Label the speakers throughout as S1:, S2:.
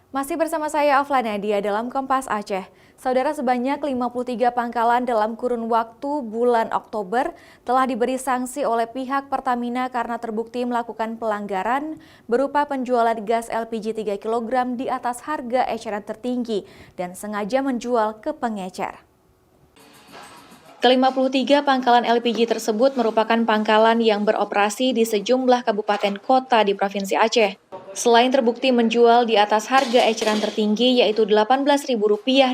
S1: Masih bersama saya Afla Nadia dalam Kompas Aceh. Saudara, sebanyak 53 pangkalan dalam kurun waktu bulan Oktober telah diberi sanksi oleh pihak Pertamina karena terbukti melakukan pelanggaran berupa penjualan gas LPG 3 kg di atas harga eceran tertinggi dan sengaja menjual ke pengecer. Ke-53 pangkalan LPG tersebut merupakan pangkalan yang beroperasi di sejumlah kabupaten kota di Provinsi Aceh. Selain terbukti menjual di atas harga eceran tertinggi yaitu Rp18.000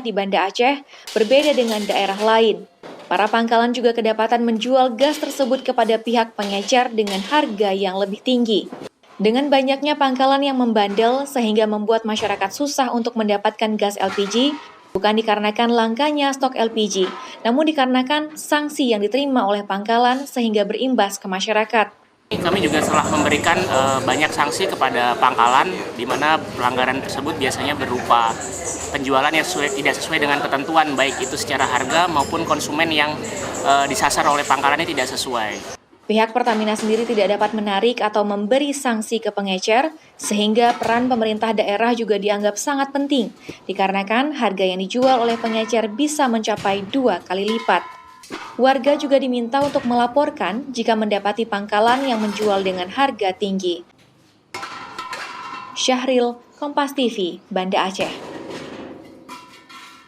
S1: di Banda Aceh, berbeda dengan daerah lain. Para pangkalan juga kedapatan menjual gas tersebut kepada pihak pengecer dengan harga yang lebih tinggi. Dengan banyaknya pangkalan yang membandel sehingga membuat masyarakat susah untuk mendapatkan gas LPG, bukan dikarenakan langkanya stok LPG, namun dikarenakan sanksi yang diterima oleh pangkalan sehingga berimbas ke masyarakat.
S2: Kami juga telah memberikan banyak sanksi kepada pangkalan, di mana pelanggaran tersebut biasanya berupa penjualan yang tidak sesuai dengan ketentuan, baik itu secara harga maupun konsumen yang disasar oleh pangkalannya tidak sesuai.
S1: Pihak Pertamina sendiri tidak dapat menarik atau memberi sanksi ke pengecer, sehingga peran pemerintah daerah juga dianggap sangat penting, dikarenakan harga yang dijual oleh pengecer bisa mencapai 2 kali lipat. Warga juga diminta untuk melaporkan jika mendapati pangkalan yang menjual dengan harga tinggi. Syahril, Kompas TV, Banda Aceh.